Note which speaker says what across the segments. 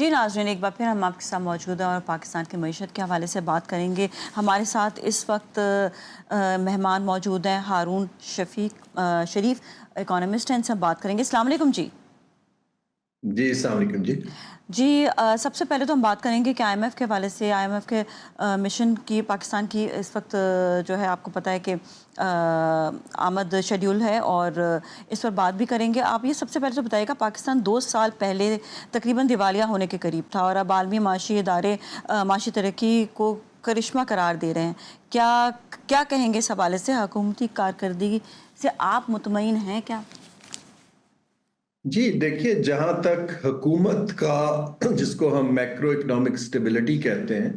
Speaker 1: जी नाज़रीन, एक बार फिर हम आपके साथ मौजूद हैं और पाकिस्तान की मईशत के हवाले से बात करेंगे। हमारे साथ इस वक्त मेहमान मौजूद हैं, हारून शरीफ इकोनॉमिस्ट हैं, इनसे हम बात करेंगे। अस्सलाम वालेकुम जी।
Speaker 2: जी, अस्सलाम वालेकुम जी।
Speaker 1: जी सबसे पहले तो हम बात करेंगे कि आईएमएफ के हवाले से, आईएमएफ के मिशन की पाकिस्तान की इस वक्त जो है आपको पता है कि आमद शेड्यूल है और इस पर बात भी करेंगे। आप ये सबसे पहले तो बताइएगा, पाकिस्तान 2 साल पहले तकरीबन दिवालिया होने के करीब था और अब आलमी माशी इदारे माशी तरक्की को करिश्मा करार दे रहे हैं। क्या क्या कहेंगे इस हवाले से? हुकूमती कारकर्दगी से आप मुतमईन हैं क्या?
Speaker 2: जी, देखिए, जहाँ तक हुकूमत का जिसको हम मैक्रो इकोनॉमिक स्टेबिलिटी कहते हैं,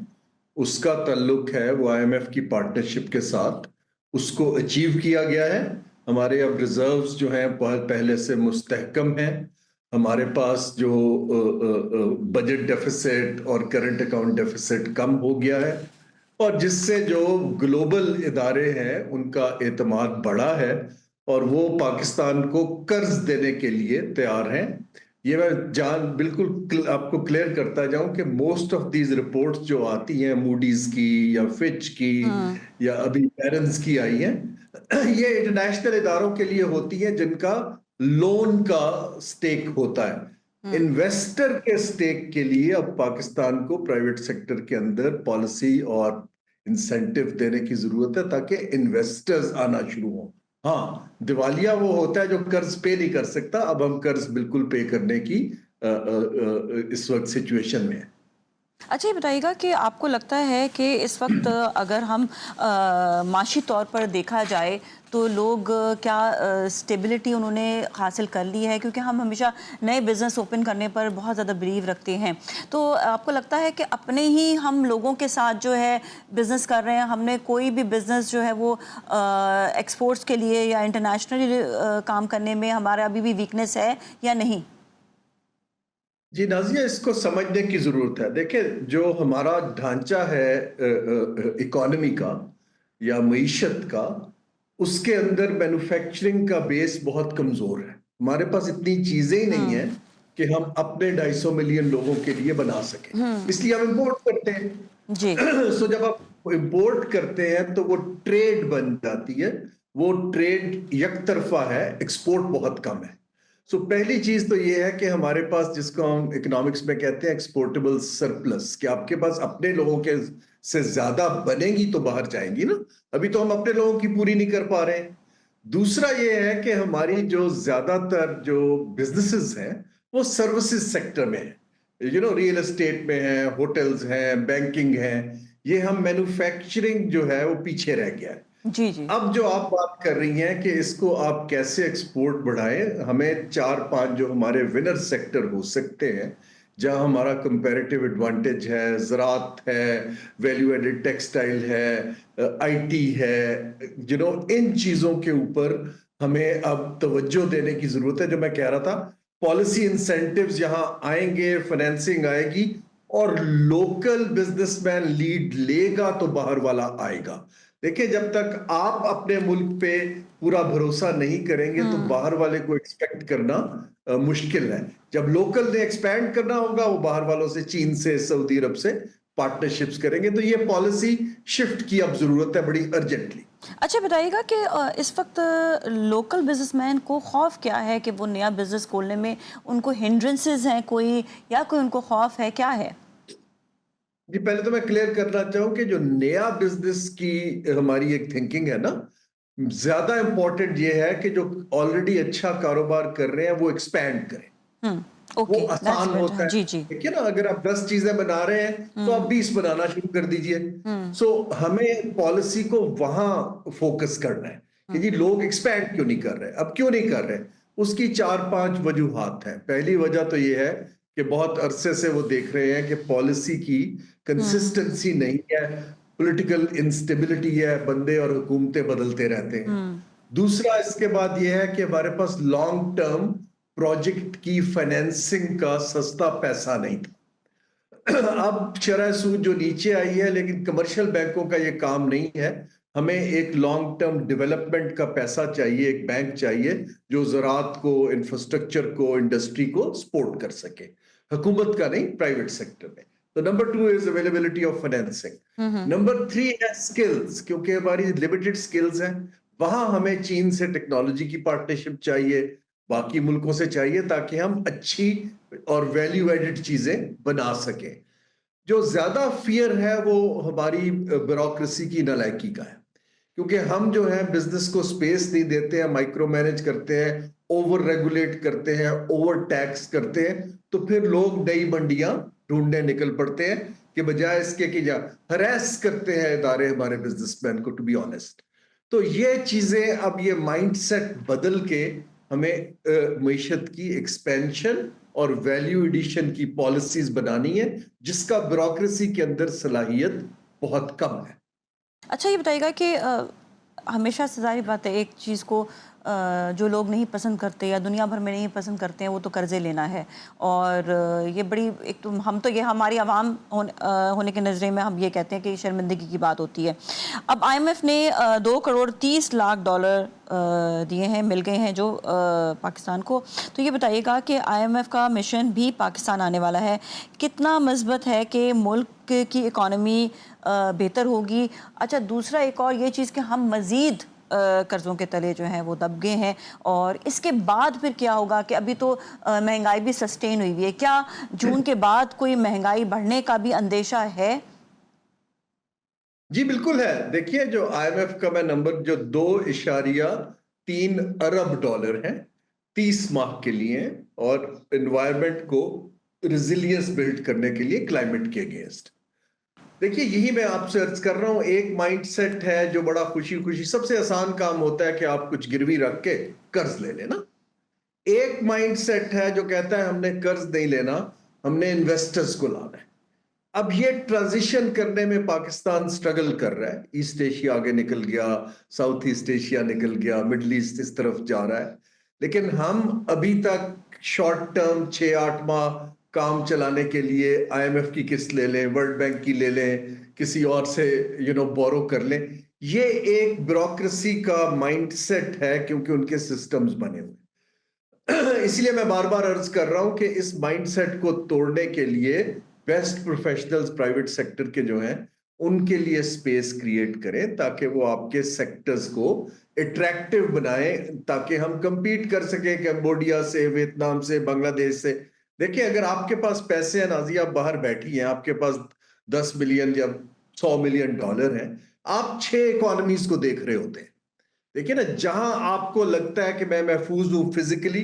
Speaker 2: उसका ताल्लुक है, वो आईएमएफ की पार्टनरशिप के साथ उसको अचीव किया गया है। हमारे अब रिजर्व्स जो हैं बहुत पहले से मुस्तहकम हैं। हमारे पास जो बजट डेफिसिट और करंट अकाउंट डेफिसिट कम हो गया है और जिससे जो ग्लोबल इदारे हैं उनका एतमाद बढ़ा है और वो पाकिस्तान को कर्ज देने के लिए तैयार हैं। ये मैं बिल्कुल आपको क्लियर करता जाऊं कि मोस्ट ऑफ दीज रिपोर्ट्स जो आती हैं मूडीज की या फिच की या अभी बैरन्स की आई हैं, ये इंटरनेशनल इदारों के लिए होती हैं जिनका लोन का स्टेक होता है। इन्वेस्टर के स्टेक के लिए अब पाकिस्तान को प्राइवेट सेक्टर के अंदर पॉलिसी और इंसेंटिव देने की जरूरत है ताकि इन्वेस्टर्स आना शुरू हो। हाँ, दिवालिया वो होता है जो कर्ज पे नहीं कर सकता। अब हम कर्ज बिल्कुल पे करने की इस वक्त सिचुएशन में है।
Speaker 1: अच्छा, ये बताइएगा कि आपको लगता है कि इस वक्त अगर हम माशी तौर पर देखा जाए तो लोग क्या स्टेबिलिटी उन्होंने हासिल कर ली है? क्योंकि हम हमेशा नए बिज़नेस ओपन करने पर बहुत ज़्यादा बिलीव रखते हैं। तो आपको लगता है कि अपने ही हम लोगों के साथ जो है बिज़नेस कर रहे हैं, हमने कोई भी बिज़नेस जो है वो एक्सपोर्ट्स के लिए या इंटरनेशनली काम करने में हमारा अभी भी वीकनेस है या नहीं?
Speaker 2: जी नाजिया, इसको समझने की जरूरत है। देखिए, जो हमारा ढांचा है इकोनॉमी का या मईशत का, उसके अंदर मैन्युफैक्चरिंग का बेस बहुत कमजोर है। हमारे पास इतनी चीजें ही नहीं है कि हम अपने 250 मिलियन लोगों के लिए बना सके, इसलिए हम इंपोर्ट करते हैं।
Speaker 1: जी।
Speaker 2: सो जब आप इंपोर्ट करते हैं तो वो ट्रेड बन जाती है। वो ट्रेड एक तरफा है, एक्सपोर्ट बहुत कम है। सो पहली चीज तो ये है कि हमारे पास, जिसको हम इकोनॉमिक्स में कहते हैं एक्सपोर्टेबल सरप्लस, कि आपके पास अपने लोगों के से ज्यादा बनेगी तो बाहर जाएंगी ना। अभी तो हम अपने लोगों की पूरी नहीं कर पा रहे हैं। दूसरा ये है कि हमारी जो ज्यादातर जो बिजनेसेस हैं वो सर्विसेज सेक्टर में है। रियल एस्टेट में है, होटल्स हैं, बैंकिंग है। ये हम मैन्युफैक्चरिंग जो है वो पीछे रह गया है।
Speaker 1: जी, जी।
Speaker 2: अब जो आप बात कर रही हैं कि इसको आप कैसे एक्सपोर्ट बढ़ाएं, हमें 4-5 जो हमारे विनर सेक्टर हो सकते हैं, जहां हमारा कंपैरेटिव एडवांटेज है, ज़राअत है, वैल्यू एडेड टेक्सटाइल है, आईटी है, इन चीजों के ऊपर हमें अब तवज्जो देने की जरूरत है। जो मैं कह रहा था, पॉलिसी इंसेंटिव्स यहां आएंगे, फाइनेंसिंग आएगी और लोकल बिजनेसमैन लीड लेगा तो बाहर वाला आएगा। देखिए, जब तक आप अपने मुल्क पे पूरा भरोसा नहीं करेंगे तो बाहर वाले को एक्सपेक्ट करना मुश्किल है। जब लोकल ने एक्सपैंड करना होगा, वो बाहर वालों से, चीन से, सऊदी अरब से पार्टनरशिप्स करेंगे। तो ये पॉलिसी शिफ्ट की अब जरूरत है बड़ी अर्जेंटली।
Speaker 1: अच्छा, बताइएगा कि इस वक्त लोकल बिजनेसमैन को खौफ क्या है कि वो नया बिजनेस खोलने में उनको हिंड्रेंसेस हैं कोई, या कोई उनको खौफ है, क्या है?
Speaker 2: जी, पहले तो मैं क्लियर करना चाहूं कि जो नया बिजनेस की हमारी एक थिंकिंग है ना, ज्यादा इंपॉर्टेंट ये है कि जो ऑलरेडी अच्छा कारोबार कर रहे हैं वो एक्सपैंड करें। वो
Speaker 1: ओके, दैट्स
Speaker 2: आसान
Speaker 1: बेटर।
Speaker 2: होता है।
Speaker 1: जी, जी।
Speaker 2: देखिए ना, अगर आप 10 चीजें बना रहे हैं तो आप 20 बनाना शुरू कर दीजिए। सो हमें पॉलिसी को वहां फोकस करना है कि जी लोग एक्सपैंड क्यों नहीं कर रहे। अब क्यों नहीं कर रहे, उसकी 4-5 वजूहात हैं। पहली वजह तो ये है कि बहुत अरसे से वो देख रहे हैं कि पॉलिसी की कंसिस्टेंसी नहीं है, पॉलिटिकल इंस्टेबिलिटी है, बंदे और हुकूमतें बदलते रहते हैं। दूसरा इसके बाद यह है कि हमारे पास लॉन्ग टर्म प्रोजेक्ट की फाइनेंसिंग का सस्ता पैसा नहीं था। अब शरह सूद जो नीचे आई है, लेकिन कमर्शियल बैंकों का ये काम नहीं है। हमें एक लॉन्ग टर्म डेवलपमेंट का पैसा चाहिए, एक बैंक चाहिए जो ज़राअत को, इंफ्रास्ट्रक्चर को, इंडस्ट्री को सपोर्ट कर सके। हुकूमत का नहीं, प्राइवेट सेक्टर में। तो number 2 is availability of financing. Number 3 है स्किल्स, क्योंकि हमारी लिमिटेड स्किल्स हैं। वहां हमें चीन से टेक्नोलॉजी की पार्टनरशिप चाहिए, बाकी मुल्कों से चाहिए, ताकि हम अच्छी और वैल्यू एडेड चीजें बना सकें। जो ज्यादा फियर है वो हमारी ब्यूरोक्रेसी की नालायकी का है, क्योंकि हम जो है बिजनेस को स्पेस नहीं देते हैं, माइक्रो मैनेज करते हैं, ओवर रेगुलेट करते हैं, ओवर टैक्स करते हैं, तो फिर लोग नई मंडियां ढूंढने निकल पड़ते हैं, कि बजाय इसके कि जा हरेस करते हैं इदारे हमारे बिजनेसमैन को, टू बी ऑनेस्ट। तो ये चीजें, अब ये माइंडसेट बदल के हमें मईशत की एक्सपेंशन और वैल्यू एडिशन की पॉलिसीज बनानी है, जिसका ब्यूरोक्रेसी के अंदर सलाहियत बहुत कम है।
Speaker 1: अच्छा ये बताइएगा कि हमेशा से ज़ाहिर बात है एक चीज़ को जो लोग नहीं पसंद करते या दुनिया भर में नहीं पसंद करते हैं वो तो कर्ज़े लेना है। और ये बड़ी एक तो हम तो ये हमारी आवाम होने के नज़रिए में हम ये कहते हैं कि शर्मिंदगी की बात होती है। अब आईएमएफ ने 2 करोड़ 30 लाख डॉलर दिए हैं, मिल गए हैं जो पाकिस्तान को। तो ये बताइएगा कि आईएमएफ का मिशन भी पाकिस्तान आने वाला है, कितना मस्बत है कि मुल्क की इकॉनमी बेहतर होगी। अच्छा दूसरा एक और ये चीज़ कि हम मज़ीद कर्ज़ों के तले जो हैं वो दब गए हैं, और इसके बाद फिर क्या होगा कि अभी तो महंगाई भी सस्टेन हुई है, क्या जून के बाद कोई महंगाई बढ़ने का भी अंदेशा है?
Speaker 2: जी बिल्कुल है। देखिए, जो आईएमएफ का मैं नंबर जो 2.3 अरब डॉलर है 30 माह के लिए, और एनवायरनमेंट को रिजिलियंस बिल्ड करने के लिए क्लाइमेट के अगेंस्ट। देखिए, यही मैं आपसे अर्ज कर रहा हूं, एक माइंडसेट है जो बड़ा खुशी खुशी, सबसे आसान काम होता है कि आप कुछ गिरवी रख के कर्ज ले लेना। एक माइंडसेट है जो कहता है हमने कर्ज नहीं लेना, हमने इन्वेस्टर्स को लाना है। अब ये ट्रांजिशन करने में पाकिस्तान स्ट्रगल कर रहा है। ईस्ट एशिया आगे निकल गया, साउथ ईस्ट एशिया निकल गया, मिडल ईस्ट इस तरफ जा रहा है, लेकिन हम अभी तक शॉर्ट टर्म 6-8 माह काम चलाने के लिए आईएमएफ की किस्त ले लें, वर्ल्ड बैंक की ले लें, किसी और से बोरो कर लें। ये एक ब्यूरोक्रेसी का माइंडसेट है, क्योंकि उनके सिस्टम्स बने हुए। इसलिए मैं बार बार अर्ज कर रहा हूं कि इस माइंडसेट को तोड़ने के लिए बेस्ट प्रोफेशनल्स प्राइवेट सेक्टर के जो हैं उनके लिए स्पेस क्रिएट करें, ताकि वो आपके सेक्टर्स को अट्रैक्टिव बनाएं, ताकि हम compete कर सकें कंबोडिया से, वियतनाम से, बांग्लादेश से। देखिए, अगर आपके पास पैसे हैं, नाजिया, आप बाहर बैठी हैं, आपके पास 10 मिलियन या 100 मिलियन डॉलर हैं, आप 6 इकोनॉमीज को देख रहे होते हैं। देखिए ना, जहां आपको लगता है कि मैं महफूज हूं फिजिकली,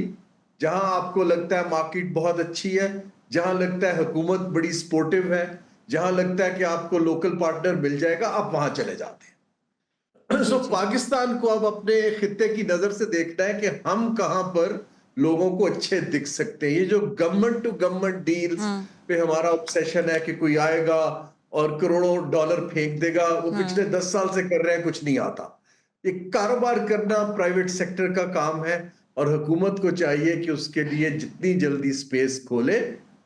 Speaker 2: जहां आपको लगता है मार्केट बहुत अच्छी है, जहां लगता है हुकूमत बड़ी सपोर्टिव है, जहां लगता है कि आपको लोकल पार्टनर मिल जाएगा, आप वहां चले जाते हैं।
Speaker 1: जी
Speaker 2: सो
Speaker 1: जी।
Speaker 2: पाकिस्तान को अब अपने खित्ते की नजर से देखना है कि हम कहां पर लोगों को अच्छे दिख सकते हैं। ये जो गवर्नमेंट टू गवर्नमेंट डील्स
Speaker 1: हम्म
Speaker 2: पे हमारा ऑब्सेशन है कि कोई आएगा और करोड़ों डॉलर फेंक देगा, वो पिछले 10 साल से कर रहे हैं, कुछ नहीं आता। ये कारोबार करना प्राइवेट सेक्टर का काम है, और हुकूमत को चाहिए कि उसके लिए जितनी जल्दी स्पेस खोले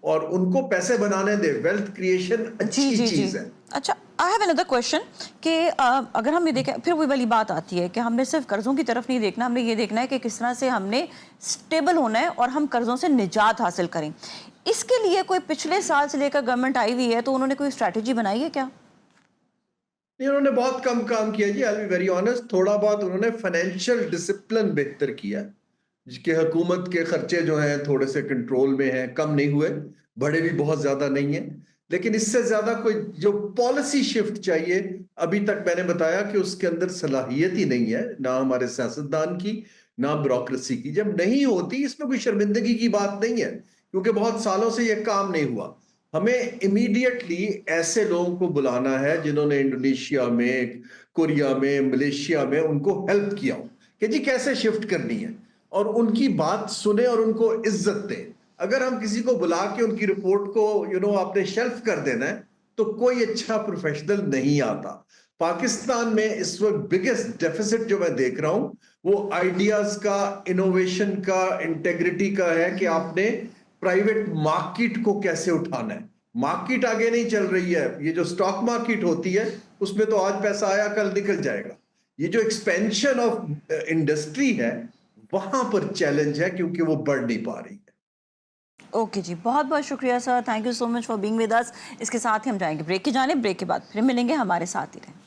Speaker 2: और उनको पैसे बनाने दे। वेल्थ क्रिएशन
Speaker 1: जी
Speaker 2: अच्छी
Speaker 1: जी जी।
Speaker 2: चीज है।
Speaker 1: अच्छा आई हैव अनदर क्वेश्चन कि अगर हम ये देखें, फिर वही वाली बात आती है कि हमने सिर्फ कर्ज़ों की तरफ नहीं देखना, हमने ये देखना है कि किस तरह से हमने स्टेबल होना है और हम कर्ज़ों से निजात हासिल करें। इसके लिए कोई पिछले साल से लेकर गवर्नमेंट आई हुई है, तो उन्होंने कोई स्ट्रैटेजी बनाई है क्या?
Speaker 2: नहीं, उन्होंने बहुत कम काम किया जी, आई बी वेरी ऑनेस्ट। थोड़ा बहुत उन्होंने फाइनेंशियल डिसिप्लिन बेहतर किया, जिसके हुकूमत के खर्चे जो हैं थोड़े से कंट्रोल में हैं, कम नहीं हुए, बड़े भी बहुत ज्यादा नहीं है। लेकिन इससे ज्यादा कोई जो पॉलिसी शिफ्ट चाहिए, अभी तक मैंने बताया कि उसके अंदर सलाहियत ही नहीं है, ना हमारे सियासतदान की, ना ब्यूरोक्रेसी की। जब नहीं होती, इसमें कोई शर्मिंदगी की बात नहीं है, क्योंकि बहुत सालों से यह काम नहीं हुआ। हमें इमीडिएटली ऐसे लोगों को बुलाना है जिन्होंने इंडोनेशिया में, कोरिया में, मलेशिया में उनको हेल्प किया हो, कि जी कैसे शिफ्ट करनी है, और उनकी बात सुने और उनको इज्जत दें। अगर हम किसी को बुला के उनकी रिपोर्ट को आपने शेल्फ कर देना है, तो कोई अच्छा प्रोफेशनल नहीं आता। पाकिस्तान में इस वक्त बिगेस्ट डेफिसिट जो मैं देख रहा हूं, वो आइडियाज का, इनोवेशन का, इंटेग्रिटी का है, कि आपने प्राइवेट मार्केट को कैसे उठाना है। मार्केट आगे नहीं चल रही है। ये जो स्टॉक मार्केट होती है, उसमें तो आज पैसा आया कल निकल जाएगा। ये जो एक्सपेंशन ऑफ इंडस्ट्री है, वहां पर चैलेंज है, क्योंकि वो बढ़ नहीं पा रही है।
Speaker 1: ओके जी, बहुत बहुत शुक्रिया sir, thank you so much for being with us. इसके साथ ही हम जाएंगे ब्रेक की जाने, ब्रेक के बाद फिर मिलेंगे, हमारे साथ ही रहें।